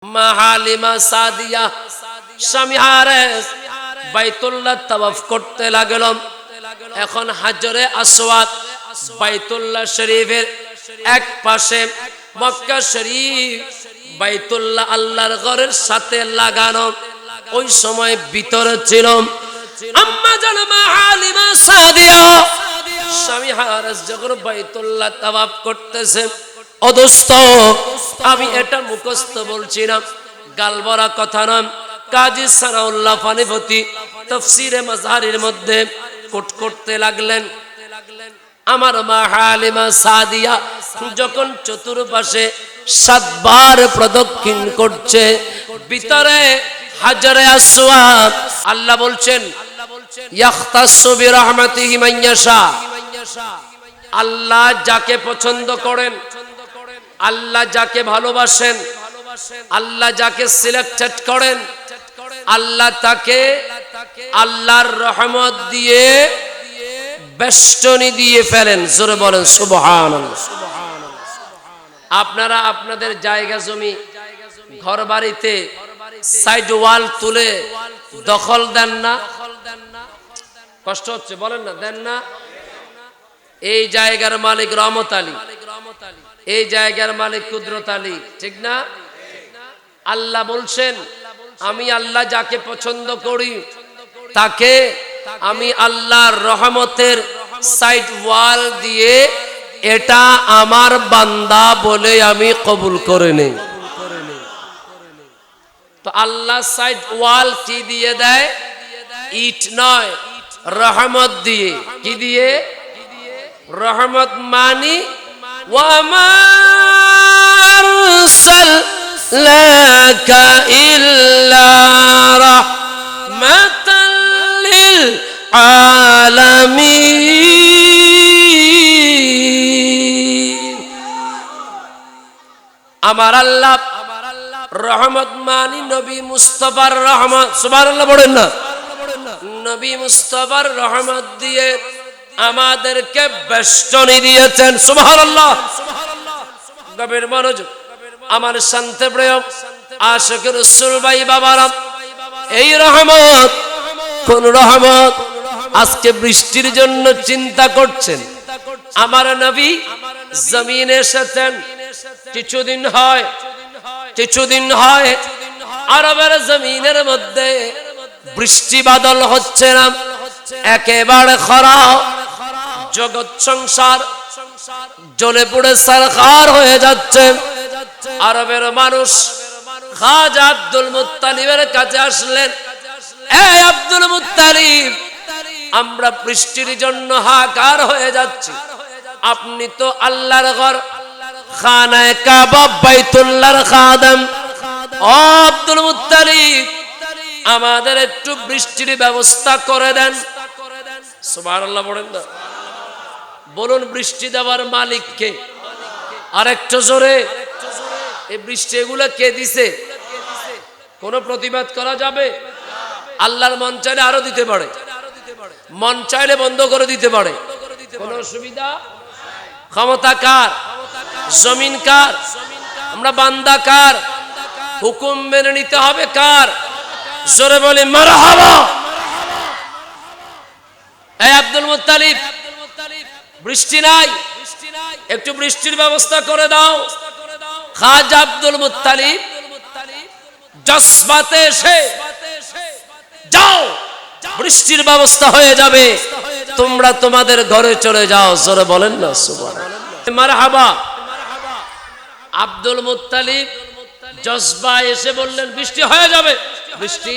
মা হালিমা সাদিয়া স্বামী হারেস বাইতুল্লাহ তাওয়াফ করতে লাগলেন। এখন হাজরে আসওয়াদ বাইতুল্লাহ শরীফের এক পাশে, মক্কা শরীফ বাইতুল্লাহ আল্লাহর ঘরের সাথে লাগানো। ওই সময় ভিতরে ছিল আম্মা জান মা হালিমা সাদিয়া। স্বামী হারেস যখন বাইতুল্লাহ তাওয়াফ করতেছে, ও দোস্ত আমি এটা মুখস্থ বলছি না, গালবরা কথা না, কাজী সানাউল্লাহ ফানিপতি তাফসীরে মাজহারির মধ্যে কোট করতে লাগলেন। আমার মা হালিমা সাদিয়া যখন চতুর্পাশে 7 বার প্রদক্ষিণ করছে, ভিতরে হাজরে আসওয়াদ আল্লাহ বলছেন ইয়াখতাসু বিরহমাতিহি মান ইয়াশা, আল্লাহ যাকে পছন্দ করেন, আল্লাহ যাকে ভালোবাসেন, আল্লাহ যাকে সিলেক্টেড করেন, আল্লাহ তাকে আল্লাহর রহমত দিয়ে বেষ্টনী দিয়ে ফেলেন। জোরে বলেন সুবহানাল্লাহ। আপনারা আপনাদের জায়গা জমি ঘর বাড়িতে সাইড ওয়াল তুলে দখল দেন না? কষ্ট হচ্ছে বলেন না, দেন না? এই জায়গার মালিক রহমত আলী, এই জায়গার মালিক কুদরত আলী, ঠিক না? আল্লাহ বলছেন আমি আল্লাহ যাকে পছন্দ করি তাকে আমি আল্লাহর রহমতের সাইড ওয়াল দিয়ে এটা আমার বান্দা বলে আমি কবুল করে নেই। তো আল্লাহ সাইড ওয়াল কি দিয়ে দেয়? ইট নয়, রহমত দিয়ে। কি দিয়ে? রহমত মানি ওয়ামা আরসালনাকা ইল্লা রাহমাতাল লিল আলামিন। আমার আল্লাহ রহমত মানি নবী মুস্তাফার রহমত। সুবহানাল্লাহ বলেন না? নবী মুস্তাফার রহমত দিয়ে আমাদেরকে বেষ্টনী দিয়েছেন। সুবহানাল্লাহ। গভীর মনোযোগ আমার শান্তি প্রিয় আশিক রাসূল ভাই বাবারা, এই রহমত কোন রহমত? আজকে বৃষ্টির জন্য চিন্তা করছেন। আমার নবী জমিনে এসেছেন, কিছুদিন হয় আরবের জমিনের মধ্যে বৃষ্টি বাদল হচ্ছে না, একেবারে খরা, জগৎ সংসার জ্বলে পুড়ে ছারখার হয়ে যাচ্ছে। আরবের মানুষ খাজা আব্দুল মুত্তালিবের কাছে আসলেন, এই আব্দুল মুত্তালিব, আমরা বৃষ্টির জন্য হাহাকার হয়ে যাচ্ছি, আপনি তো আল্লাহর ঘর খানায়ে কাবা বাইতুল্লাহর খাদেম, ও আব্দুল মুত্তালিব আমাদের একটু বৃষ্টির ব্যবস্থা করে দেন। সুবহানাল্লাহ বলেন না? বলুন বৃষ্টি দেওয়ার মালিক কে? আরেকটু জোরে। এই বৃষ্টি এগুলো কে দিছে? কোন প্রতিবাদ করা যাবে? আল্লাহর মন চাইলে আরো দিতে পারে, মন চাইলে বন্ধ করে দিতে পারে, কোন অসুবিধা? ক্ষমতা কার? জমিন কার? আমরা বান্দা কার? হুকুম মেনে নিতে হবে কার? জোরে বলি মারহাবা। এই আব্দুল মুত্তালিব, বৃষ্টি নাই, একটু বৃষ্টির ব্যবস্থা করে দাও। খাজা আব্দুল মুত্তালিব জজবাতে এসে, যাও বৃষ্টির ব্যবস্থা হয়ে যাবে, তোমরা তোমাদের ঘরে চলে যাও। জোরে বলেন না সুবহানাল্লাহ, মারহাবা। আব্দুল মুত্তালিব জজবা এসে বললেন বৃষ্টি হয়ে যাবে। বৃষ্টি,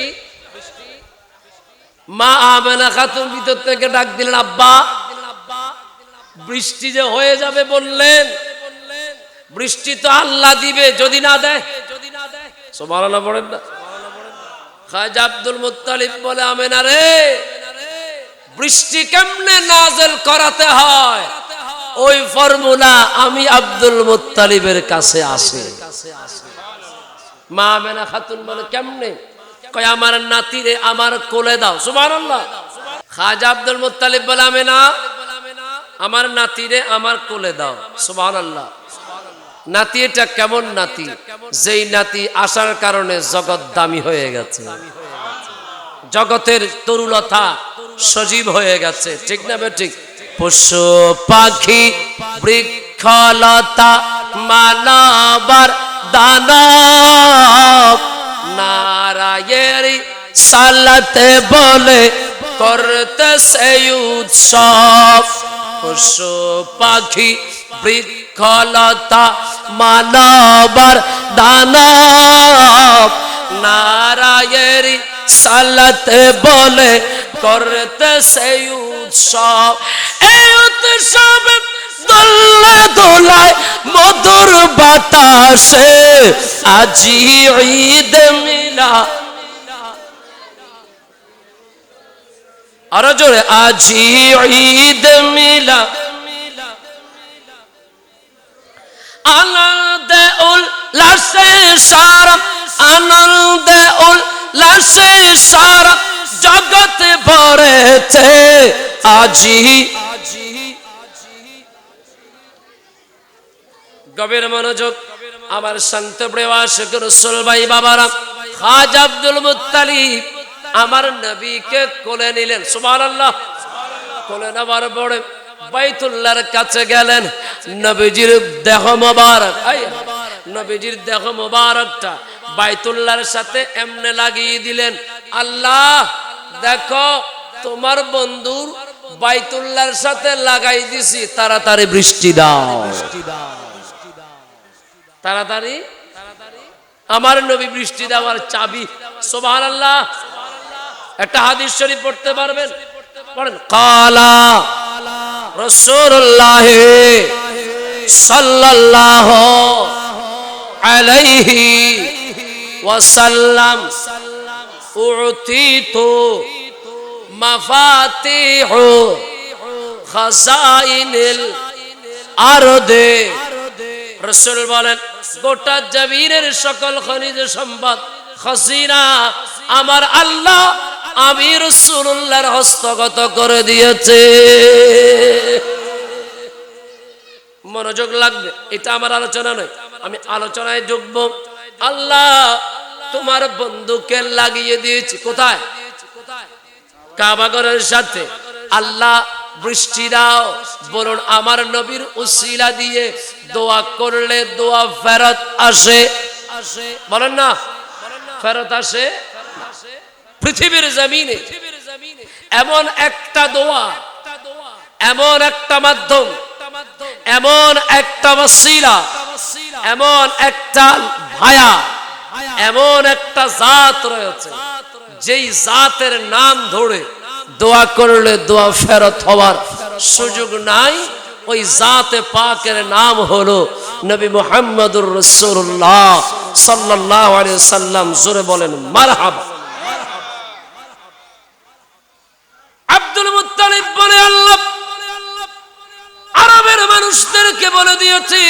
মা আমেনা খাতুন ভিতর থেকে ডাক দিলেন, আব্বা বৃষ্টি যে হয়ে যাবে বললেন, বৃষ্টি তো আল্লাহ দিবে, যদি না দেয়। সুবহানাল্লাহ বলেন না? খাজা আব্দুল মুত্তালিব বলে, আমেনা রে, বৃষ্টি কেমনে নাযিল করাতে হয় ওই ফর্মুলা আমি আব্দুল মুত্তালিবের কাছে আছে। মা আমেনা খাতুন বলে কেমনে? কয় আমার নাতিরে আমার কোলে দাও। সুবহানাল্লাহ। খাজা আব্দুল মুত্তালিব বলে, আমেনা আমার নাতিরে আমার কোলে দাও। সুবহানাল্লাহ। নাতি এটা কেমন নাতি, যেই নাতি আসার কারণে জগৎ দামি হয়ে গেছে, জগতের তরুলতা সজীব হয়ে গেছে, ঠিক না ঠিক? পশু পাখি বৃক্ষলতা মানবার দানব নারায়েরি সালাতে বলে করতে সে উৎসব। পশু পাখি বৃক্ষলতা মানবার দানব নারায়েরি সালাতে বলে করতে সেই উৎসব। এই উৎসব দোলে দোলায় মধুর বাতাসে আজি ঈদ মিলা, আরো জোরে, আজি ঈদ মিলা আনন্দে উল্লাসে সারা, আনন্দে উল্লাসে সারা জগৎ ভরেছে আজি। গভীর মনোযোগ আমার শান্ত প্রিয় আশিক রাসূল ভাই বাবারা, খাজা আব্দুল মুত্তালিব আমার নবীকে কোলে নিলেন, সুবহানাল্লাহ। কোলে নেবার পরে বাইতুল্লাহর কাছে গেলেন, নবীজির দেহ মোবারক, নবীজির দেহ মোবারকটা বাইতুল্লাহর সাথে এমনে লাগিয়ে দিলেন। আল্লাহ দেখো তোমার বন্ধুর বাইতুল্লাহর সাথে লাগাই দিছি, তাড়াতাড়ি বৃষ্টি দাও, তাড়াতাড়ি। আমার নবী বৃষ্টি দেওয়ার চাবি, সুবহানাল্লাহ। একটা হাদিস শরীফ পড়তে পারবেন? পড়েন। কালা রাসূলুল্লাহ সাল্লাল্লাহু আলাইহি ওয়াসাল্লাম উতিতু মাফাতিহু খাজাইনিল আরদে। রাসূল বলেন গোটা জমিনের সকল খনিজ সম্পদ খাজিনা আমার আল্লাহ আমি রাসূলুল্লাহর হস্তগত করে দিয়েছে। মনোযোগ লাগবে, এটা আমার আলোচনা নয়, আমি আলোচনায় যোগব। আল্লাহ তোমার বন্ধুকে লাগিয়ে দিয়েছি কোথায়? কাবাগরের সাথে। আল্লাহ বৃষ্টি দাও, বলুন আমার নবীর উসিলা দিয়ে দোয়া করলে দোয়া ফেরত আসে, বলেন না ফেরত আসে। পৃথিবীর জমিনে এমন একটা দোয়া, এমন একটা মাধ্যম, এমন একটা ওসিলা, এমন একটা ভায়া, এমন একটা জাত রয়েছে, যেই জাতের নাম ধরে দোয়া করলে দোয়া ফেরত হওয়ার সুযোগ নাই। ওই জাতে পাকের নাম হলো নবী মুহাম্মদুর রাসূলুল্লাহ সাল্লাল্লাহু আলাইহি ওয়াসাল্লাম। জোরে বলেন মারহাবা। আব্দুল মুত্তালিব বলে আল্লাহ আরবের মানুষদেরকে বলে দিয়েছি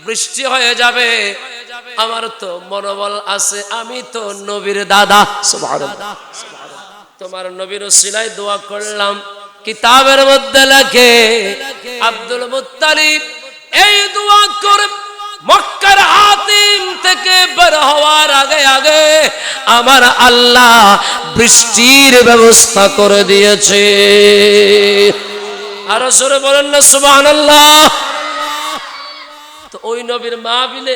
বৃষ্টি হয়ে যাবে, আমার তো মনোবল আছে, আমি তো নবীর দাদা, সুবহানাল্লাহ। তোমার নবীর ওসিলায় দোয়া করলাম। কিতাবের মধ্যে লেখে আব্দুল মুত্তালিব এই দোয়া করে মক্কার হাতিম থেকে বের হওয়ার আগে আগে আমার আল্লাহ বৃষ্টির ব্যবস্থা করে দিয়েছে। আরো জোরে বলেন না সুবহানাল্লাহ। তো ওই নবীর মাহফিলে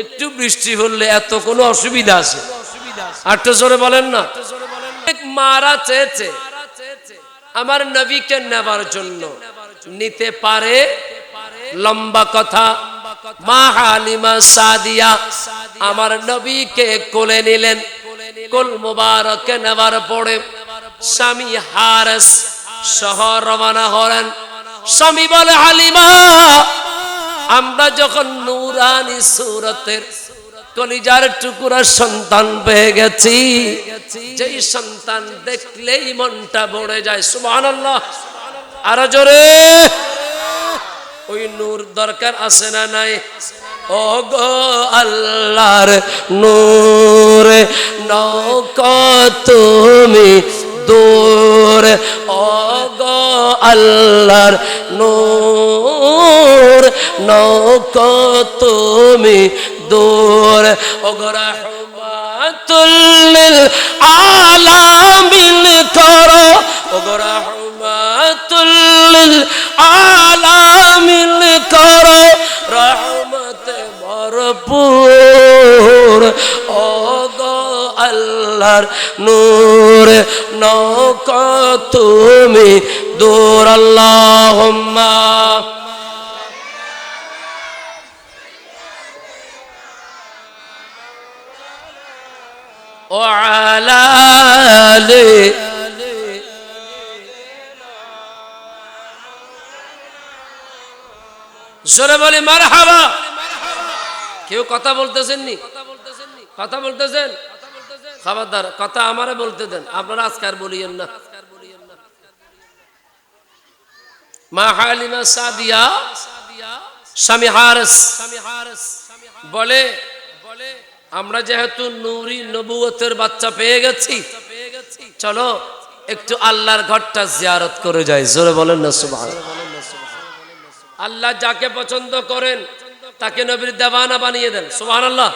একটু বৃষ্টি হলে এত কোনো অসুবিধা আছে? আর তো জোরে বলেন না। মারা চেয়েছে আমার নবীকে নেবার জন্য, নিতে পারে, লম্বা কথা। মা হালিমা সাদিয়া আমার নবীকে কোলে নিলেন। কোল মুবারকে নেবার পরে স্বামী হারেস শহর রওনা হলেন। স্বামী বলে হালিমা আমরা যখন নূরানি সুরতের কলিজার টুকরা সন্তান পেয়ে গেছি, যেই সন্তান দেখলেই মনটা ভরে যায়, সুবহানাল্লাহ। আর জোরে, ওই নূর দরকার আছে না নাই? ও গো আল্লাহর নূর নৌকা তুমি দূর, ও গো আল্লাহর নূর নৌকো তুমি দূর ওগো রাহমাতুল লিল আলামিন করো ওগো রাহমাতুল লিল আলামিন করো রহমতে ভরপুর ওগো আল্লাহর নূর নৌকো তুমি দূর আল্লাহুম্মা وعلى آله জোরে বলি মারহাবা কেউ কথা বলতেছেন নি কথা বলতেছেন খবরদার কথা আমারে বলতে দেন আপনারা আজকার বলিয়েন না মা হালিমা সাদিয়া স্বামী হারেস বলে আমরা যেহেতু নূরি নবুয়তের বাচ্চা পেয়ে গেছি চলো একটু আল্লাহর ঘরটা জিয়ারত করে যাই জোরে বলেন না সুবহানাল্লাহ আল্লাহ যাকে পছন্দ করেন তাকে নবীর দেওয়ানা বানিয়ে দেন সুবহানাল্লাহ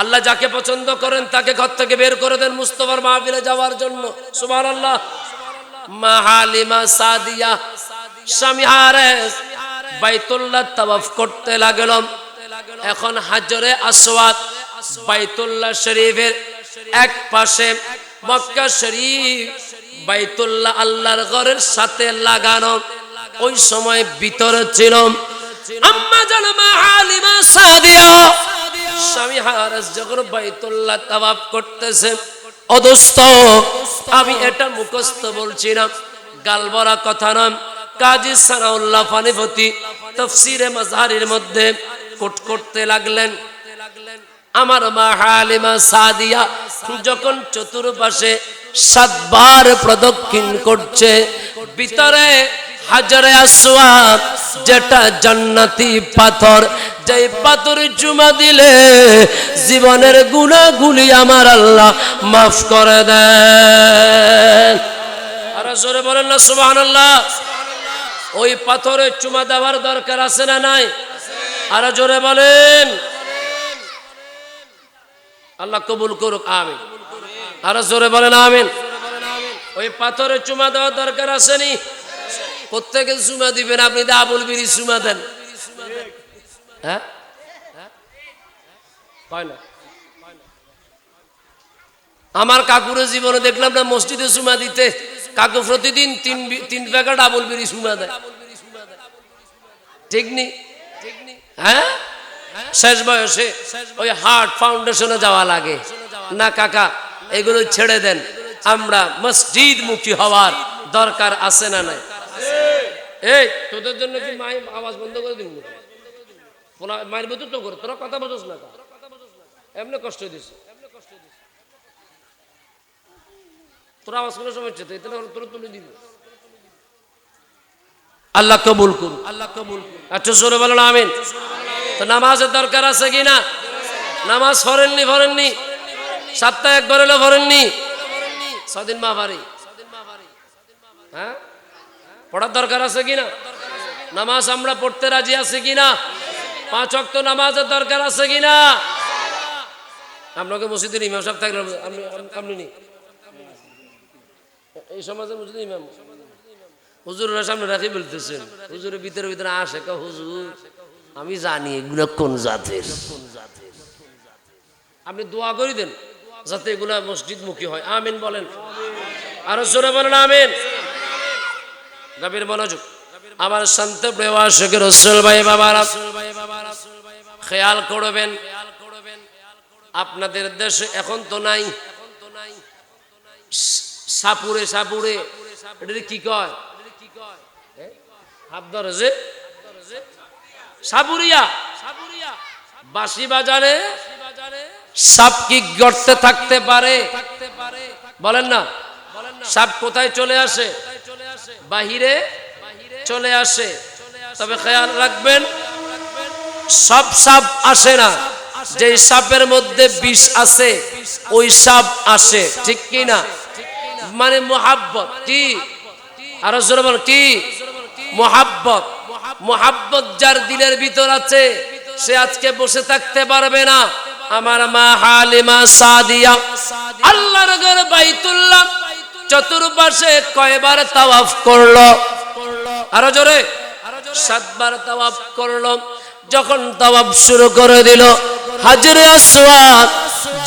আল্লাহ যাকে পছন্দ করেন তাকে ঘর থেকে বের করে দেন মুস্তাফার মাহফিলে যাওয়ার জন্য সুবহানাল্লাহ মা হালিমা সাদিয়া স্বামী হারেস বাইতুল্লাহ তাওয়াফ করতে লাগলাম এখন হাজরে আসওয়াদ বাইতুল্লাহ শরীফের এক পাশে মক্কা শরীফ বাইতুল্লাহ আল্লাহর ঘরের সাথে লাগানো ওই সময় ভিতরে ছিল আম্মা জান মা হালিমা সাদিয়া স্বামী হারেস যখন বাইতুল্লাহ তাওয়াফ করতেছে ও দোস্ত আমি এটা মুখস্থ বলছি না গালবরা কথা না কাজী সানাউল্লাহ ফানিফতি তাফসীরে মাজহারির মধ্যে কোট করতে লাগলেন আমার মা হালিমা সাদিয়া যখন চতুর্পাশে 7 বার প্রদক্ষিণ করছে ভিতরে হাজরে আসওয়াদ যেটা জান্নাতি পাথর যেই পাথরে চুমা দিলে জীবনের গুনাহগুলি আমার আল্লাহ maaf করে দেন আর জোরে বলেন না সুবহানাল্লাহ ওই পাথরে চুমা দেওয়ার দরকার আছে না নাই আর জোরে বলেন আল্লাহ কবুল করুক আমিন আর জোরে বলেন আমিন ওই পাথরে চুমা দেওয়ার দরকার আছে নি প্রত্যেকে চুমা দিবেন আপনি আবুল বিড়ি চুমা দেন হ্যাঁ হয় না আমার কাকুরের জীবনে দেখলাম না মসজিদে চুমা দিতে কাকু প্রতিদিন তিন প্যাকেট আবুল বিড়ি চুমা দেয় ঠিক নি হ্যাঁ শেষ বয়সে ওই হার্ট ফাউন্ডেশনে যাওয়া লাগে না কাকা এগুলো ছেড়ে দেন আমরা মসজিদ মুখী হওয়ার দরকার আছে না নাই এই তোদের জন্য কি মাই আওয়াজ বন্ধ করে দিব মায়ের ভিতর তো করে তোরা কথা বলছিস না এমনি কষ্ট দিস তোরা আওয়াজ করে সময় হচ্ছে তোরা তুলে দিব আল্লাহ কবুল করুন আল্লাহ কবুল আচ্ছা জোরে বলেন আমিন তো নামাজের দরকার আছে কি না নামাজ পড়েননি সপ্তাহে একবার হলে পড়েননি 6 দিন মাহফারি হ্যাঁ পড়ার দরকার আছে কি না নামাজ আমরা পড়তে রাজি আছি কি না 5 ওয়াক্ত নামাজের দরকার আছে কি না আপনাকে মসজিদের ইমাম সাহেব থাকলে আপনি নি এই সমাজের মসজিদের ইমাম হুজুরের সামনে রাখি বলতেছেন হুজুরের ভিতরে আসে কা হুজুর আমি জানি এগুলো কোন জাতের আপনি দোয়া করে দেন যাতে এগুলা মসজিদ মুখী হয় আমিন বলেন আরো জোরে বলেন আমিন গভীর মনোযোগ আমার শান্ত প্রিয় আশিক রাসূল ভাই বাবারা খেয়াল করবেন আপনাদের দেশে এখন তো নাই সাপুরে এটা কি কয় হাত ধরে যে সাপুরিয়া বাঁশি বাজারে সাপ কি গর্তে থাকতে পারে বলেন না সাপ কোথায় চলে আসে বাহিরে চলে আসে তবে খেয়াল রাখবেন সব সাপ আসে না যে সাপের মধ্যে বিষ আছে ওই সাপ আসে ঠিক কি না মানে মোহাব্বত কি আর জোরে বল কি? মোহাব্বত। মোহাব্বত যার দিলের ভিতর আছে সে আজকে বসে থাকতে পারবে না। আমার মা হালিমা সাদিয়া আল্লাহর ঘর বাইতুল্লাহ চতুর্পাশে কয়বার তাওয়াফ করলো? আরো জোরে। 7 বার তাওয়াফ করলো। যখন তাওয়াফ শুরু করে দিল, হাজরে আসওয়াদ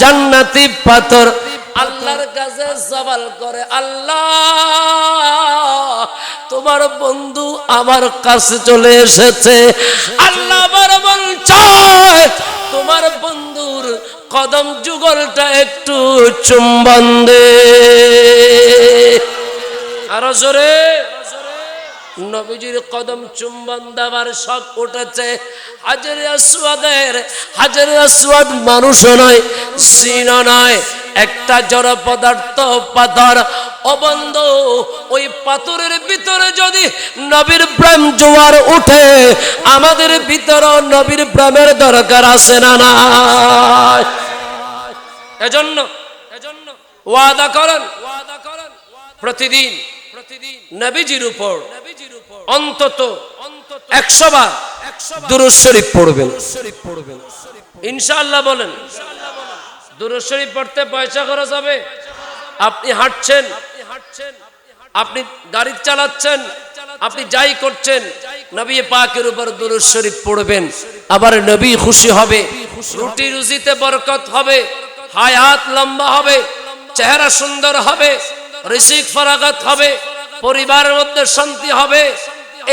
জান্নাতি পাথর আল্লাহর কাছে সওয়াল করে, আল্লাহ তোমার বন্ধু আমার কাছে চলে এসেছে। আল্লাহ আবার বলছে তোমার বন্ধুর কদম যুগলটা একটু চুম্বন দে। আরো জোরে। নবীজির কদম চুম্বন দেওয়ার শখ উঠেছে হাজরে আসওয়াদের। হাজরে আসওয়াদ মানুষ নয়, জিন নয়, একটা জড় পদার্থ, পাথর। ও বন্ধু, ওই পাথরের ভিতরে যদি নবীর প্রেম জোয়ার উঠে, আমাদের ভিতরে নবীর প্রেমের দরকার আছে না নাই? এজন্য ওয়াদা করেন প্রতিদিন নবীজির উপর অন্তত 100 বার দুরূদ শরীফ পড়বেন ইনশাআল্লাহ। বলেন, দুরূদ শরীফ পড়তে পয়সা খরচ হবে? আপনি হাঁটছেন, আপনি গাড়ি চালাচ্ছেন, আপনি যাই করছেন, নবী পাকের উপর দুরূদ শরীফ পড়বেন। আবার নবী খুশি হবে, রুটি রুজিতে বরকত হবে, হায়াত লম্বা হবে, চেহারা সুন্দর হবে, রিজিক ফারাগাত হবে, পরিবারের মধ্যে শান্তি হবে।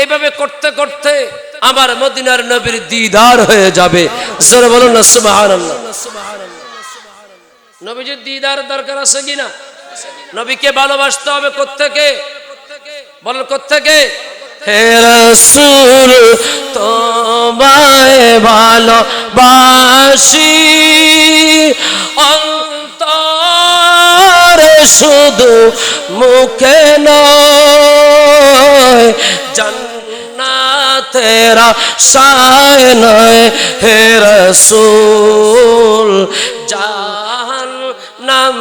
এইভাবে করতে করতে আমার মদিনার নবীর দিদার হয়ে যাবে। জোরে বলুন না সুবহানাল্লাহ। নবীজির দিদার দরকার আছে কিনা? নবীকে ভালোবাসতে হবে কোত্থেকে? বলেন কোত্থেকে? হে রাসূল তোমায় ভালোবাসি অন্তরে শুধু মুখে নয়, জান্নাতের আশায় নয় হে রাসূল, জাহান্নাম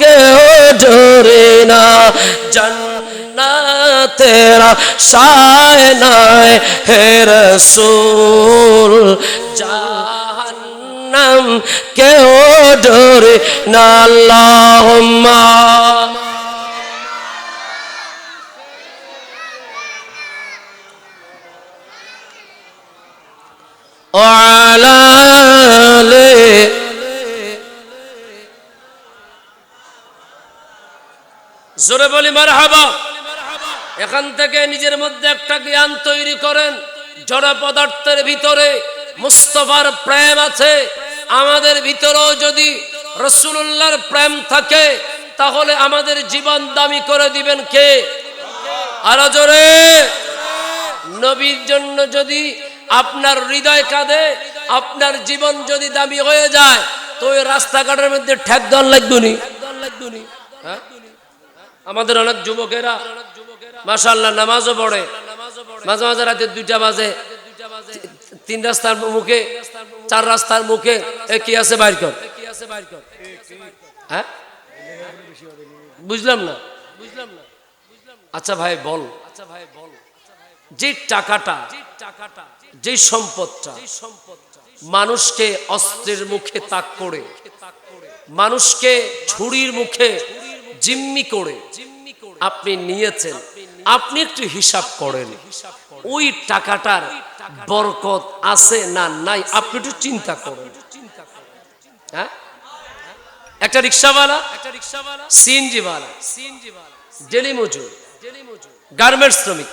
কেউ ডরে না, জান্নাতের আশায় নয় হে রাসূল, জাহান্নাম কেউ ডরে না। আল্লাহুম্মা ওয়ালা আলি। জোরে বলি মারহাবা। এখান থেকে নিজের মধ্যে একটা জ্ঞান তৈরি করেন, জড় পদার্থের ভিতরে মুস্তাফার প্রেম আছে। আমাদের ভিতরেও যদি রাসূলুল্লাহর প্রেম থাকে তাহলে আমাদের জীবন দামি করে দিবেন কে? আরো জোরে। নবীর জন্য যদি আপনার হৃদয় কাঁদে, আপনার জীবন যদি দামি হয়ে যায়, তো ওই রাস্তাঘাটের মধ্যে ঠেক দেওয়ার লাগবে নি? হ্যাঁ, আমাদের অনেক যুবকেরা মাশাআল্লাহ নামাজও পড়ে, মাঝে মাঝে রাতে 2টা বাজে 3 রাস্তার মুখে 4 রাস্তার মুখে কি আছে বাইর কর। হ্যাঁ, বুঝলাম না। আচ্ছা ভাই বল, যে টাকাটা, যে সম্পদটা মানুষকে অস্ত্রের মুখে তাক করে, মানুষকে ছুরির মুখে জিম্মি করে আপনি নিয়েছেন, আপনি একটু হিসাব করেন ওই টাকাটার বরকত আছে না নাই, আপনি একটু চিন্তা করেন। হ্যাঁ, একটা রিক্সাওয়ালা, সিএনজিওয়ালা, ডেলি মজুর, গার্মেন্টস শ্রমিক,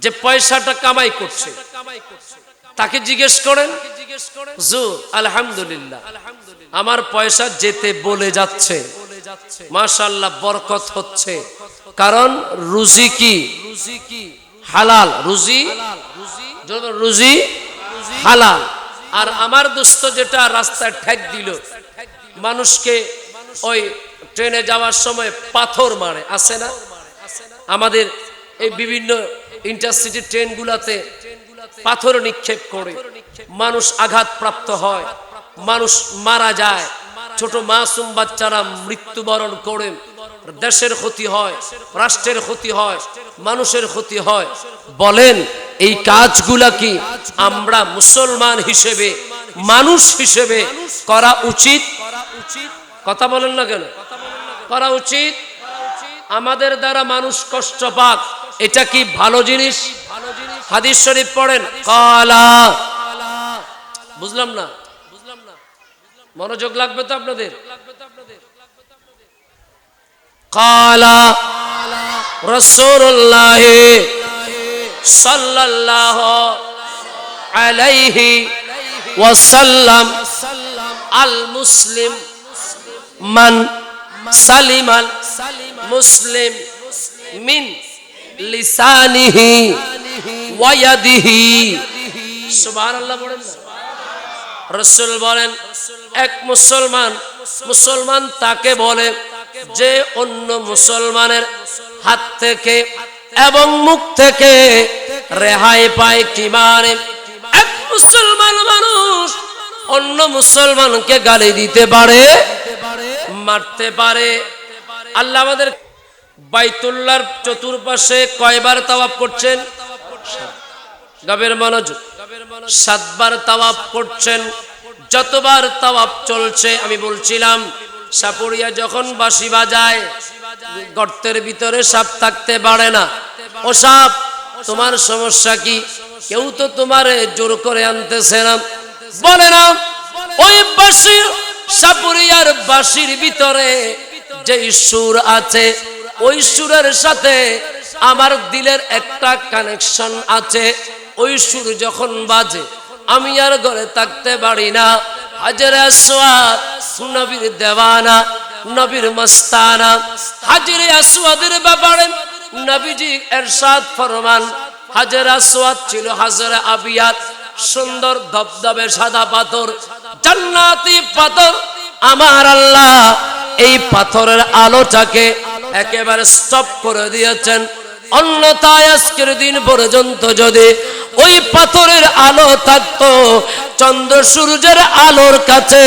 যে পয়সাটা কামাই করছে, তাকে জিজ্ঞেস করেন, হুজুর আলহামদুলিল্লাহ আমার পয়সা যেতে বলে যাচ্ছে, মাশাআল্লাহ বরকত হচ্ছে, কারণ রুজি কি? হালাল। রুজি রুজি হালাল। আর আমার দোস্ত যেটা রাস্তায় ঠেক দিল, মানুষকে ওই ট্রেনে যাওয়ার সময় পাথর মারে, আছে না? আমাদের এই বিভিন্ন ইন্টারসিটি ট্রেনগুলোতে পাথর নিক্ষেপ করে মানুষ আঘাতপ্রাপ্ত হয়, মানুষ মারা যায়, ছোট মাসুম বাচ্চারা মৃত্যুবরণ করে। দেশের ক্ষতি হয়, রাষ্ট্রের ক্ষতি হয়, মানুষের ক্ষতি হয়। বলেন এই কাজগুলা কি আমরা মুসলমান হিসেবে, মানুষ হিসেবে করা উচিত? কথা বলেন না কেন? করা উচিত। আমাদের দ্বারা মানুষ কষ্ট পাক, এটা কি ভালো জিনিস? হাদিস শরীফ পড়েন, কালা, বুঝলাম না, মনোযোগ লাগবে তো আপনাদের। কালা রাসূলুল্লাহ সাল্লাল্লাহু আলাইহি ওয়াসাল্লাম, আল মুসলিম মান সালিমাল মুসলিম মিন লিসানিহি ওয়া ইয়াদিহি। সুবহানাল্লাহ বলেন না? রাসূল বলেন এক মুসলমান তাকে বলে যে অন্য মুসলমানের হাত থেকে এবং মুখ থেকে রেহাই পায়। কি মানে? এক মুসলমান মানুষ অন্য মুসলমানকে গালি দিতে পারে, মারতে পারে। আল্লাহ আমাদের বাইতুল্লাহর চতুর্পাশে কয়বার তাওয়াফ করছেন? গভীর মনোযোগ, 7 বার তাওয়াফ করছেন। যতবার তাওয়াফ চলছে, আমি বলছিলাম সাপুরিয়া যখন বাঁশি বাজায়, গর্তের ভিতরে সাপ থাকতে পারে না। ও সাপ, তোমার সমস্যা কি? কেউ তো তোমারে জোর করে আনতেছে না। বলে না, ওই বাঁশি, সাপুরিয়ার বাঁশির ভিতরে যে সুর আছে, ওই সুরের সাথে আমার দিলের একটা কানেকশন আছে। ওই সুর যখন বাজে আমি আর ঘরে থাকতে পারি না। হাজরে আসওয়াদ নবীর দেওয়ানা, নবীর মস্তানা। হাজরে আসওয়াদের ব্যাপারে নবীজি ইরশাদ ফরমান, হাজরে আসওয়াদ ছিল হাজরে আবিয়াত, সুন্দর ধবধবে সাদা পাথর, জান্নাতি পাথর। আমার আল্লাহ এই পাথরের আলোটাকে একেবারে স্টপ করে দিয়েছেন। অন্যথায় আজকের দিন পর্যন্ত যদি ওই পাথরের আলো থাকতো, চন্দ্র সূর্যের আলোর কাছে,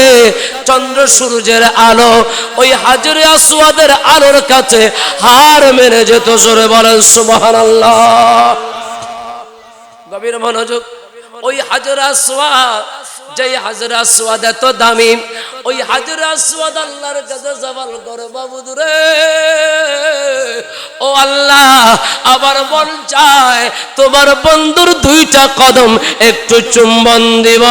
চন্দ্র সূর্যের আলো ওই হাজরে আসওয়াদের আলোর কাছে হার মেনে যেত। জোরে বলেন সুবহানাল্লাহ। গভীর মনোযোগ। ওই হাজরে আসওয়াদ, যে হাজরে আসওয়াদ এত দামি, ওই হাজরে আসওয়াদ আল্লাহর কাছে সওয়াল করে, বাবুদ রে, ও আল্লাহ, আবার মন চায় তোমার বন্ধুর 2টা কদম একটু চুম্বন দিব।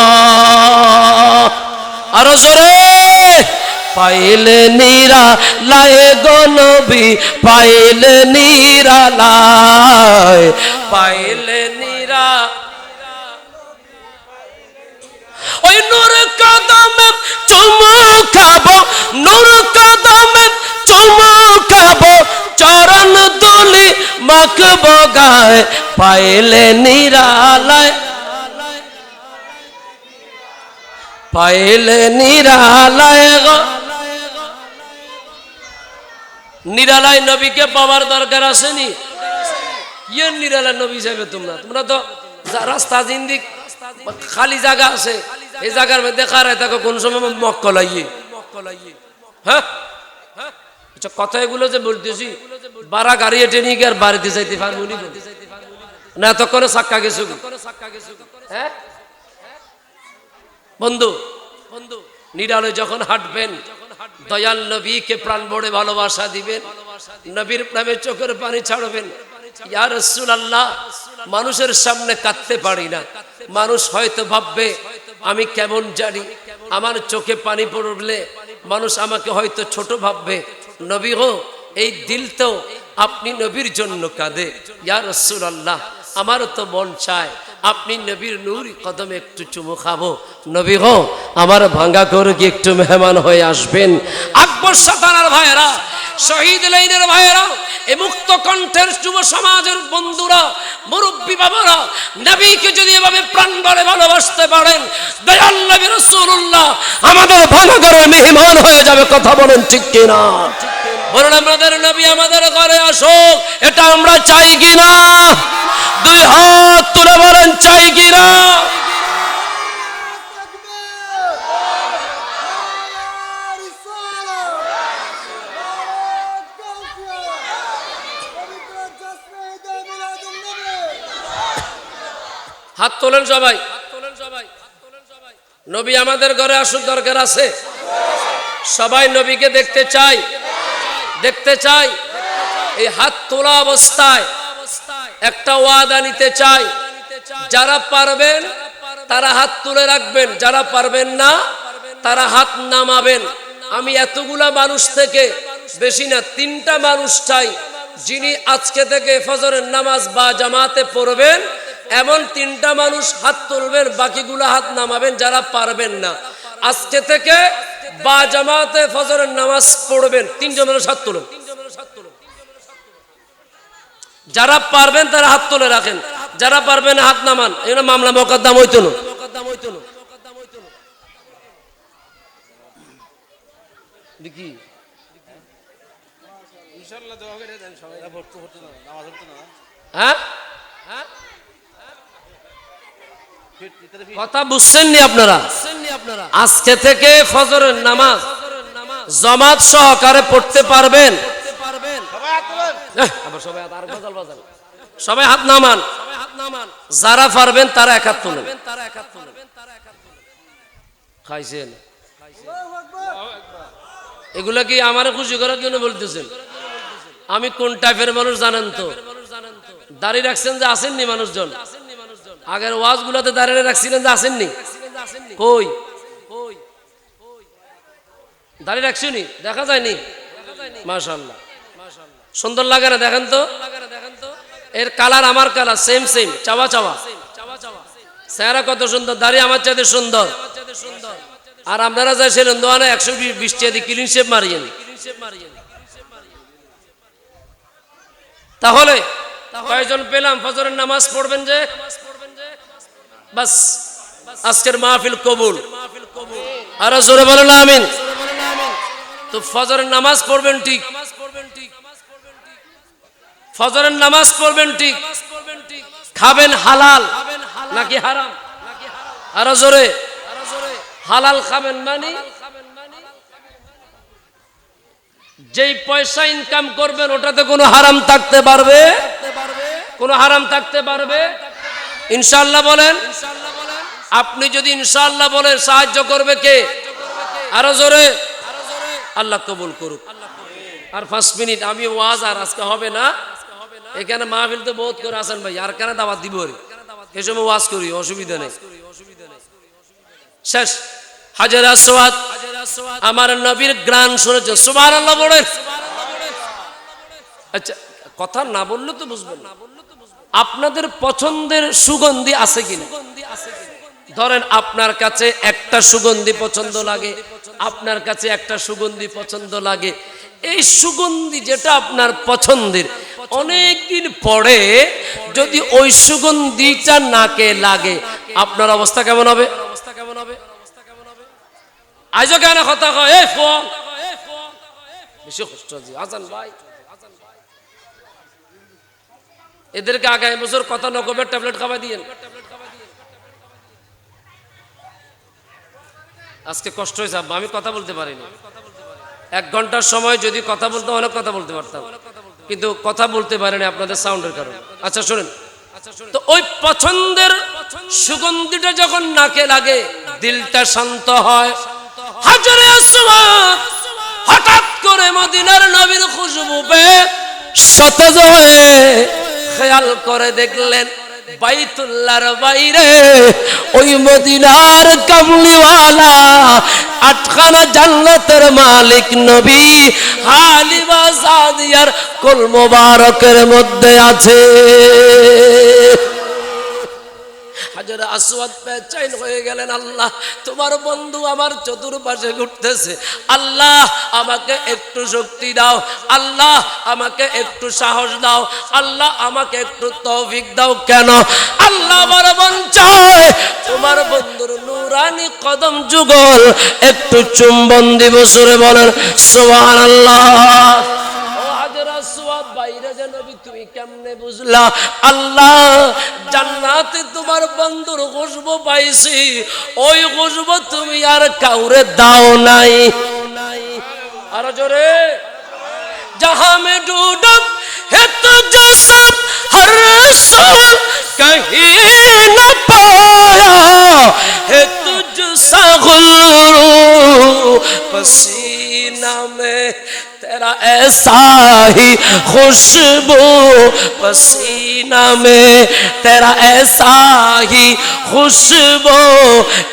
আরো জোরে, পাইলে নিরালায় গো নবী, পাইলে নিরালায়, পাইলে নিরা, ওই নূর কদমে চুমু খাবো, নূর কদমে চুমু খাবো, চরণ দুলি মাখবো গায়ে, পাইলে নিরালায়, পাইলে নিরালায় গো। নিরালায় নবীকে পাওয়ার দরকার আসেনি? ইয়ে নিরালায় নবী যাবে তোমরা? তোমরা তো রাস্তা জিন্দিক খালি জায়গা আছে, এই জায়গার মধ্যে খারায় থাকো, কোন সময় মক্কলাইয়ে। হ্যাঁ, আচ্ছা, কথা এগুলো যে বলতেছি, বারা গাড়ি এটে নিয়ে গিয়ে আর বাড়িতে যাইতে পারবো না, এতক্ষণে সাক্কা গেছো। হ্যাঁ বন্ধু, নিরালয় যখন হাঁটবেন, দয়াল নবীকে প্রাণ ভরে ভালোবাসা দিবেন, নবীর প্রেমে চোখের পানি ছাড়বেন। ইয়া রাসূলুল্লাহ, মানুষের সামনে কাঁদতে পারি না। মানুষ হয়তো ভাববে আমি কেমন জানি, আমার চোখে পানি পড়লে মানুষ আমাকে হয়তো ছোট ভাববে। নবী গো, এই দিল তো আপনি নবীর জন্য কাঁদে। ইয়া রাসূলুল্লাহ, আমারও তো মন চায় আপনি নবীর নূর কদমে একটু চুমু খাবো। নবী গো, আমার ভাঙ্গা করে কি একটু মেহমান হয়ে আসবেন? আকবর সাতানার ভাইয়েরা, শহীদ লাইনের ভাইয়েরা, এই মুক্ত কণ্ঠের যুব সমাজের বন্ধুরা, মুরব্বী বাবারা, নবীকে যদি এভাবে প্রাণ ভরে ভালোবাসতে পারেন, দয়াল নবী রাসূলুল্লাহ আমাদের ভাঙ্গা করে মেহমান হয়ে যাবে। কথা বলেন ঠিক কিনা? বলুন, আমাদের নবী আমাদের ঘরে আসুক, এটা আমরা চাই কিনা? 2 হাত তুলে বলেন, চাই কিনা? তোলেন সবাই। নবী আমাদের ঘরে আসুক, দরকার আছে? সবাই নবীকে দেখতে চাই, দেখতে চাই। এই হাত তোলা অবস্থায় একটা ওয়াদা নিতে চাই, যারা পারবেন তারা হাত তুলে রাখবেন, যারা পারবেন না তারা হাত নামাবেন। আমি এতগুলা মানুষ থেকে বেশি না, 3টা মানুষ চাই যিনি আজকে থেকে ফজরের নামাজ বা জামাতে পড়বেন, এমন 3টা মানুষ হাত তুলবেন, বাকিগুলা হাত নামাবেন যারা পারবেন না। আজকে থেকে বা জামাতে ফজরের নামাজ পড়বেন 3জন মানুষ হাত তুলুন। যারা পারবেন তারা হাত তুলে রাখেন, যারা পারবেন হাত নামান। এই মামলা মোকদ্দম হইতো না। কথা বুঝছেন নি আপনারা? আজকে থেকে ফজরের নামাজ জামাত সহকারে পড়তে পারবেন। সবাই হাত নামান, যারা পারবেন তারা এক হাত তুলেন। খাইছেন? এগুলা কি আমার খুশি করার জন্য বলতেছেন? আমি কোন টাইপের মানুষ জানেন তো? দাঁড়িয়ে রাখছেন যে আসেননি মানুষজন? আগের ওয়াজ গুলাতে দাঁড়িয়ে রাখছিলেন যে আসেননি? কই দাঁড়িয়ে রাখছিনি? দেখা যায়নি? মাশাআল্লাহ, সুন্দর লাগে না? দেখেন তো, এর কালার আমার কালার, সেম সেম, চাওয়া চাওয়া। চেহারা কত সুন্দর, দাঁড়িয়ে আমার চাইতে সুন্দর। আর আপনারা যাইছিলেন দোয়ানে 120 টাকা দিয়ে ক্লিন শেপ মারিয়েন। তাহলে কয়জন পেলাম ফজরের নামাজ পড়বেন যে? বাস, আজকের মাহফিল কবুল। আর জোরে বলেন আমিন। তো ফজরের নামাজ পড়বেন ঠিক, ফজরের নামাজ পড়বেন ঠিক। খাবেন হালাল নাকি হারাম? আর জোরে, হালাল খাবেন মানে যেই পয়সা ইনকাম করবেন ওটাতে কোনো হারাম থাকতে পারবে? কোনো হারাম থাকতে পারবে? ইনশাআল্লাহ বলেন। আপনি যদি ইনশাআল্লাহ বলেন, সাহায্য করবে কে? আরো জোরে। আল্লাহ কবুল করুক। আর 5 মিনিট, আমি ওয়াজ আর আজকে হবে না। এখানে মাহফিল তো বহুত করে আসেন ভাই, আর কেন দাওয়াত দিব? এই সময় ওয়াজ করি, অসুবিধা নেই। শেষ। হাজার আসওয়াদ আমার নবীর গান শুনেছেন? সুবহানাল্লাহ বলেন। আচ্ছা, কথা না বললে তো বুঝবেন না। আপনাদের পছন্দের সুগন্ধি আছে কিনা? ধরেন আপনার কাছে একটা সুগন্ধি পছন্দ লাগে, আপনার কাছে একটা সুগন্ধি পছন্দ লাগে। এই সুগন্ধি যেটা আপনার পছন্দের, অনেকদিন পরে যদি ওই সুগন্ধিটা নাকে লাগে, আপনার অবস্থা কেমন হবে? আজও কেন কথা কয়? এই ফোন বেশি কষ্ট আছে হাসান ভাই। এদেরকে আগামী বছর কথা নকবের ট্যাবলেট খাওয়া দিয়েন। আজকে কষ্ট হয়েছে, আমি কথা বলতে পারিনি। 1 ঘন্টার সময় যদি কথা বলতাম, অনেক কথা বলতে পারতাম, কিন্তু কথা বলতে পারিনি আপনাদের সাউন্ডের কারণে। আচ্ছা শুনেন, তো ওই পছন্দের সুগন্ধিটা যখন নাকে লাগে, দিলটা শান্ত হয়। হাজরে আসওয়াদ হঠাৎ করে মদিনার নবীর খুশবু পেয়ে সতেজ হয়ে খেয়াল করে দেখলেন বাইতুল্লাহর বাইরে ওই মদিনার কামলিওয়ালা 8খানা জান্নাতের মালিক নবী হালিমা সাদিয়ার কোল মোবারকের মধ্যে আছে। হাজর আসওয়াদ বেচैन হয়ে গেলেন, আল্লাহ তোমার বন্ধু আমার চতুর্পাশে ঘুরতেছে, আল্লাহ আমাকে একটু শক্তি দাও, আল্লাহ আমাকে একটু সাহস দাও, আল্লাহ আমাকে একটু তৌফিক দাও। কেন? আল্লাহ আমার মন চায় তোমার বন্ধুর নূরানি কদম যুগল একটু চুম্বন দিব। জোরে বলেন সুবহানাল্লাহ। বাইরে যে নবী তুমি কেমনে বুঝলা? আল্লাহ জান্নাতে তোমার বন্ধুর খুশবু পাইছি, ওই খুশবু তুমি আর কাউরে দাও নাই। আর জোরে, जहां में ढूंढत है तो जैसा हर रसूल कहीं न पाए। पसीना में तेरा ऐसा ही खुशबू पसीना में तेरा ऐसा ही खुशबू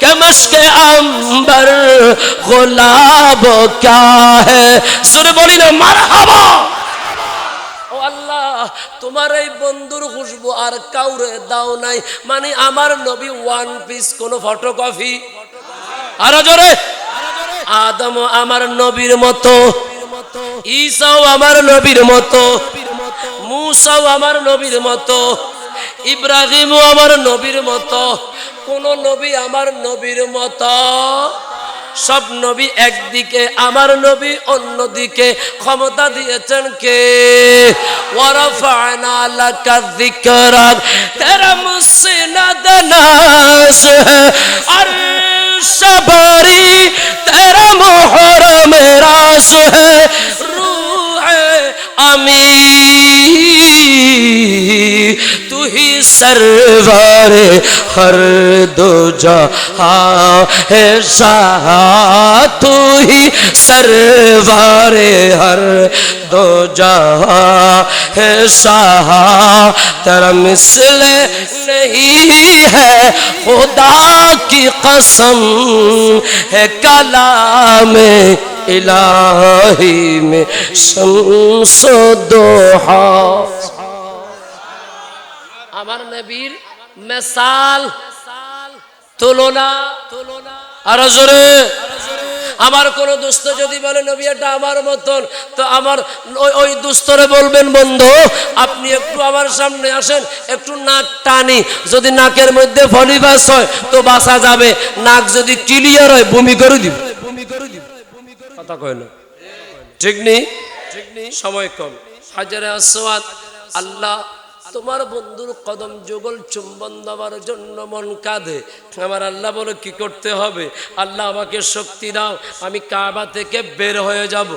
के मश्क अंबर गुलाब क्या है सुने बोली ना मरहबा ও আল্লাহ তোমার এই বন্ধুর খুশবু আর কাউরে দাও নাই মানে আমার নবী ওয়ান পিস কোন ফটোকপি আর জোরে আদম আমার নবীর মতো ঈসাও আমার নবীর মতো মুসাও আমার নবীর মতো ইব্রাহিমও আমার নবীর মতো কোন নবী আমার নবীর মতো সব নবী একদিকে আমার নবী অন্যদিকে ক্ষমতা দিয়েছেন কে ওয়ারাফা'না লাকা যিকরাক তেরা মুসনাদ নাজ আরশ বারি তেরা মুহরম রাজ है रूह अमी तू ही सरवर हर दो जहां है शाह तू ही सरवर हर दो जहां है शाह तेरा मिसल नहीं है खुदा की कसम है कलाम इलाही में शम्सो दोहा আমার নবীর মিসাল তুলনা আর জোরে আমার কোন দোস্ত যদি বলে নবী এটা আমার মতন তো আমার ওই দোস্তরে বলবেন বন্ধু আপনি একটু আমার সামনে আসেন একটু নাক টানি যদি নাকের মধ্যে ফলিবাস হয় তো বাঁচা যাবে নাক যদি ক্লিয়ার হয় বমি করে দিব কথা কয় না ঠিক নেই সময় কম হাজারে আসওয়াদ আল্লাহ তোমার বন্ধুর কদম যুগল চুম্বন দেওয়ার জন্য মন কাঁদে আমার আল্লাহ বলে কি করতে হবে আল্লাহ আমাকে শক্তি দাও আমি কাবা থেকে বের হয়ে যাব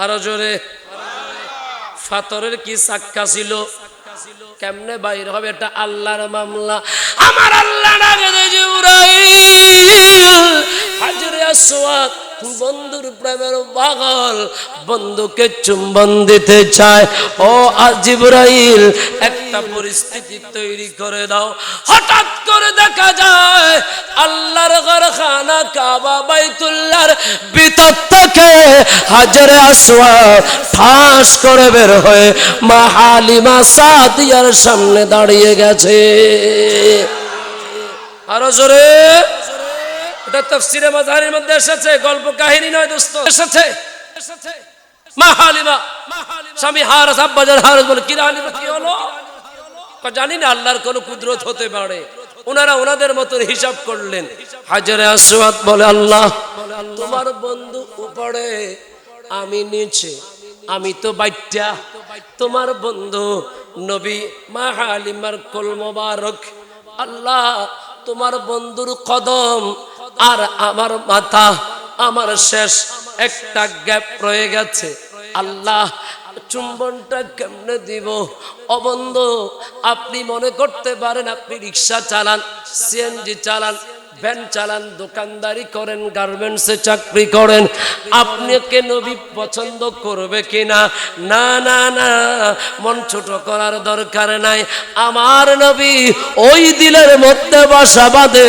আরো জোরে ফাতরের কি সাক্কা ছিল কেমনে বাইর হবে এটা আল্লাহর মামলা আমার আল্লাহ ডাকে দে জিবরাইল হাজরে আসওয়াদ বন্ধুর প্রেমের পাগল বন্ধুকে চুম্বন দিতে চায় ও জিবরাইল একটা পরিস্থিতি তৈরি করে দাও হঠাৎ করে দেখা যায় আল্লাহর ঘরখানা কাবা বাইতুল্লাহর ভিতর থেকে হাজরে আসওয়াদ ঠাস করে বের হয়ে মা হালিমা সাদিয়ার সামনে দাঁড়িয়ে গেছে আরো জোরে এটা তাফসীরে মাজাহিরের মধ্যে এসেছে গল্প কাহিনী নয় দোস্ত এসেছে মা হালিমা স্বামী হারেস আব্বাজান হারেস বলে কি হালিমা কি হলো জানি না আল্লাহর কোন কুদরত হতে পারে ওনারা ওনাদের মতন হিসাব করলেন হাজরে আসওয়াদ বলে আল্লাহ তোমার বন্ধু উপরে আমি নিচে আমি তো বাইটা তোমার বন্ধু নবী মা হালিমার কোল মোবারক আল্লাহ তোমার বন্ধুর কদম আর আমার মাথা আমার শেষ একটা গ্যাপ রয়ে গেছে আল্লাহ চুম্বনটা কেমনে দিব ও বন্ধু আপনি মনে করতে পারেন আপনি রিকশা চালান সিএনজি চালান ভ্যান চালান দোকানদারি করেন গার্মেন্টসে চাকরি করেন আপনাকে নবী পছন্দ করবে কিনা না না না মন ছোট করার দরকার নাই আমার নবী ওই দিলের মধ্যে বাসা বাঁধে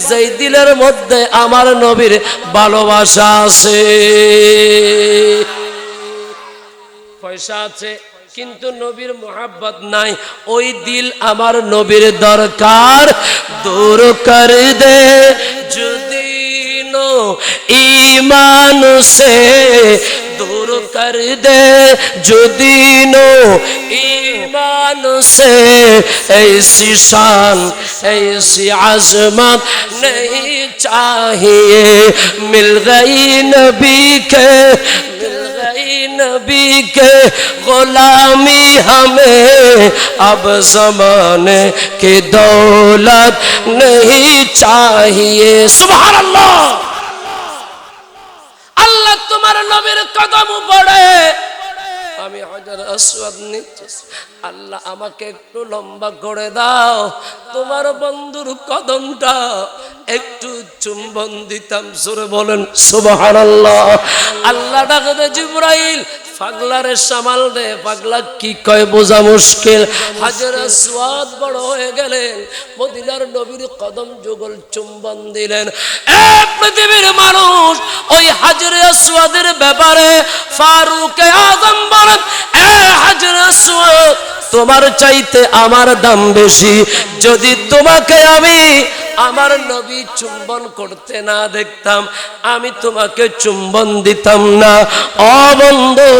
যেই দিলের মধ্যে আমার নবীর ভালোবাসা আছে পয়সা আছে কিন্তু নবীর মোহাব্বত নাই ওই দিল আমার নবীর দরকার দূর কর দে যদি নো ঈমান সে দূর কর দে যদি নো ঈমান সে ऐसी शान ऐसी आजमत नहीं चाहिए मिल गई नबी के नबी के गुलामी हमें अब जमाने की दौलत नहीं चाहिए सुभान अल्लाह अल्लाह तुम्हारे नबीर कदम पड़े আমি হাজার আসওয়াদ নিচ্ছি, আল্লাহ আমাকে একটু লম্বা করে দাও, তোমার বন্ধুর কদমটা একটু চুম্বন দিতাম। জোরে বলেন সুবহানাল্লাহ। আল্লাহ ডাকে দে জিবরাইল, পাগলারে সামাল দে, পাগলা কি কয় বোঝা মুশকিল। হাজার আসওয়াদ বড় হয়ে গেলেন, মদিনার নবীর কদম যুগল চুম্বন দিলেন। এক পৃথিবীর মানুষ ওই হাজার আসওয়াদের ব্যাপারে ফারুক আযম বলেন, এ হাজার আসওয়াদ, তোমার চাইতে আমার দাম বেশি। যদি তোমাকে আমি আমার নবী চুম্বন করতে না দেখতাম, আমি তোমাকে চুম্বন দিতাম না। ও বন্ধু,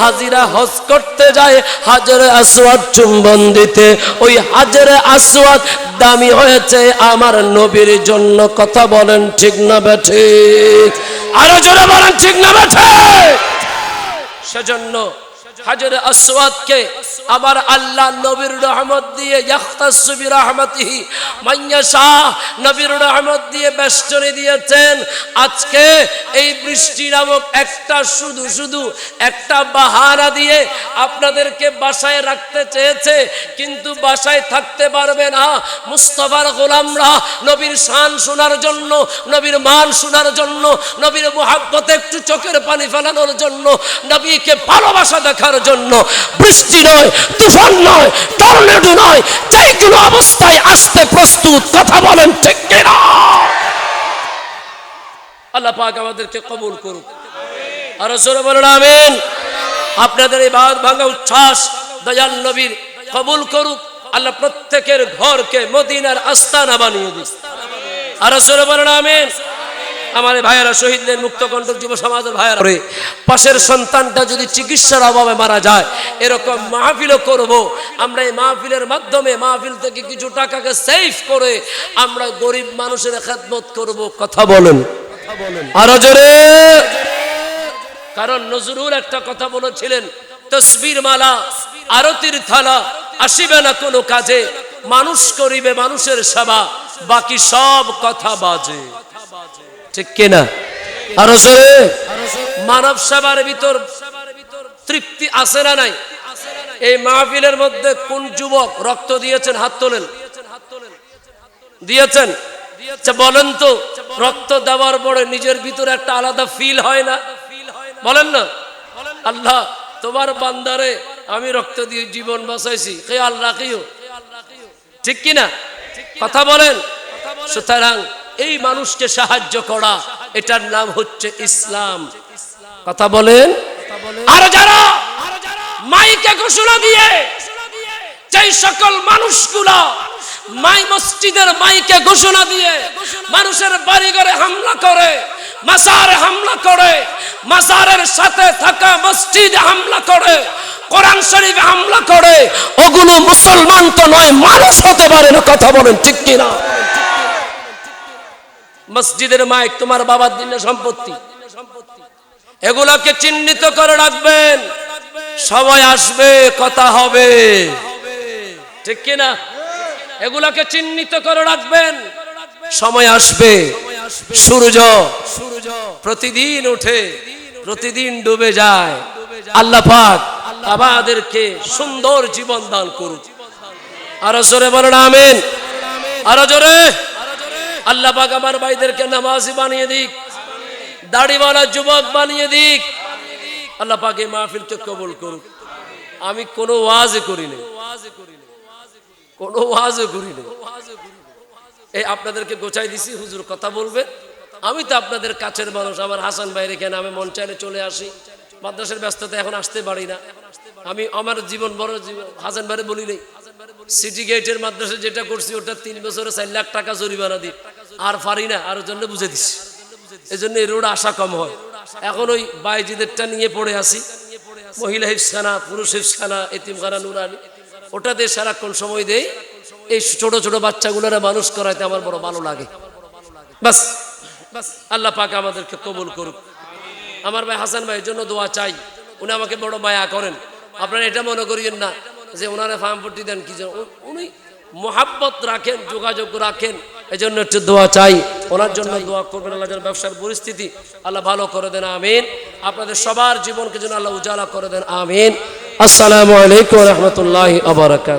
হাজিরা হজ করতে যায় হাজরে আসওয়াদ চুম্বন দিতে, ওই হাজরে আসওয়াদ দামি হয়েছে আমার নবীর জন্য। কথা বলেন ঠিক না বেঠিক? আরো জোরে বলেন ঠিক না বেঠিক? সেজন্য হাজরে আসওয়াদকে আবার আল্লাহ নবীর রহমত দিয়ে ইয়াখতাসু বিরহমাতিহি মাইয়াশা, নবীর রহমত দিয়ে বেষ্টনী দিয়েছেন। আজকে এই বৃষ্টি নামক একটা শুধু একটা বাহানা দিয়ে আপনাদেরকে বাসায় রাখতে চেয়েছে, কিন্তু বাসায় থাকতে পারবে না। মুস্তাফার গোলামরা নবীর শান শোনার জন্য, নবীর মান শোনার জন্য, নবীর মুহাব্বতে একটু চোখের পানি ফেলানোর জন্য, নবীকে ভালোবাসা দেখার জন্য বৃষ্টি নয়, তুফান নয়, টর্নেডো নয়, যে কোনো অবস্থায় আসতে প্রস্তুত। কথা বলেন ঠিক কিনা? আল্লাহ পাক আমাদেরকে কবুল করুক, আর জোরে বলেন আমিন। আপনাদের এই বাদ ভাঙা উচ্ছ্বাস দয়াল নবীর কবুল করুক। আল্লাহ প্রত্যেকের ঘরকে মদিনার আস্তানা বানিয়ে দিক, আর জোরে বলেন আমিন। আমার ভাইয়েরা, শহীদদের মুক্তকণ্ঠক যুব সমাজের ভাইয়েরা, পাশের সন্তানটা যদি চিকিৎসার অভাবে মারা যায়, এরকম মাহফিলও করব আমরা। এই মাহফিলের মাধ্যমে, মাহফিল থেকে কিছু টাকাকে সেভ করে আমরা গরিব মানুষের খেদমত করব। কথা বলেন আরো জোরে। কারণ নজরুল একটা কথা বলেছিলেন, তসবির মালা আরতির থালা আসিবে না কোনো কাজে, মানুষ করিবে মানুষের সেবা, বাকি সব কথা বাজে। ঠিক কিনা? আরো জোরে। মানব সেবার ভিতর তৃপ্তি আছে না নাই? এই মাহফিলের মধ্যে কোন যুবক রক্ত দিয়েছেন? হাত তোলেন। দিয়েছেন? আচ্ছা বলেন তো, রক্ত দেওয়ার পরে নিজের ভিতরে একটা আলাদা ফিল হয় না? বলেন না, আল্লাহ তোমার বান্দারে আমি রক্ত দিয়ে জীবন বাঁচাইছি, খেয়াল রাখিও। ঠিক কিনা? কথা বলেন। সুতরাং এই মানুষকে সাহায্য করা, এটার নাম হচ্ছে ইসলাম। কথা বলেন। আর যারা মাইকে ঘোষণা দিয়ে, যেই সকল মানুষগুলা মসজিদের মাইকে ঘোষণা দিয়ে মানুষের বাড়িঘরে হামলা করে, মাজারে হামলা করে, মাজারের সাথে থাকা মসজিদে হামলা করে, কোরআন শরীফে হামলা করে, ওগুলো মুসলমান তো নয়, মানুষ হতে পারে না। কথা বলেন ঠিক কিনা? মসজিদের মাইক তোমার বাবার দিনের সম্পত্তি, এগুলাকে চিহ্নিত করে রাখবেন। সময় আসবে, কথা হবে। ঠিক কিনা? এগুলাকে চিহ্নিত করে রাখবেন। সময় আসবে, সূর্য প্রতিদিন ওঠে, প্রতিদিন ডুবে যায়। আল্লাহ পাক আমাদেরকে সুন্দর জীবন দান করুক। আরো জোরে বলেন আমিন। আরো জোরে। আল্লাহ পাক আমার ভাইদেরকে নামাজি বানিয়ে দিক, দাড়িওয়ালা যুবক বানিয়ে দিক। আল্লাহ পাক এই মাহফিলকে কবুল করুক। আমি কোনো ওয়াজ করিনি, কোনো ওয়াজ করিনি। এই আপনাদেরকে গোছাই দিছি, হুজুর কথা বলবে। আমি তো আপনাদের কাছের মানুষ। আমার হাসান ভাইয়ের এখানে আমি মন চাইলে চলে আসি। মাদ্রাসার ব্যস্ততা এখন আসতে পারি না। আমি আমার জীবন বড় জীবন হাসান ভাইরে বলি নেই, সিটি গেটের মাদ্রাসা যেটা করছি ওটা 3 বছরে 4 লাখ টাকা জরিমানা দিই, আর পারি না, আর জন্য বুঝে দিচ্ছি। এই জন্য এই রোড আসা কম হয়। এখন ওই বাইজিদেরটা নিয়ে পড়ে আসি, মহিলা হিফসখানা, পুরুষ হিফসখানা, এতিমখানা, নুরানি, ওটাতে সারাক্ষণ সময় দেই। এই ছোট ছোট বাচ্চাগুলোরা মানুষ করাইতে আমার বড় ভালো লাগে। বাস আল্লাহ পাক আমাদেরকে কবুল করুক। আমার ভাই হাসান ভাইয়ের জন্য দোয়া চাই। উনি আমাকে বড় মায়া করেন। আপনারা এটা মনে করিয়েন না যে ওনারা ফার্মপট্টি দেন কি, উনি মোহাব্বত রাখেন, যোগাযোগ রাখেন। এই জন্য একটু দোয়া চাই, ওনার জন্য দোয়া করবেন। আল্লাহ যেন ব্যবসার পরিস্থিতি আল্লাহ ভালো করে দেন, আমিন। আপনাদের সবার জীবনকে যেন আল্লাহ উজালা করে দেন, আমিন। আসসালামু আলাইকুম ওয়া রাহমাতুল্লাহি ওয়া বারাকাতুহু।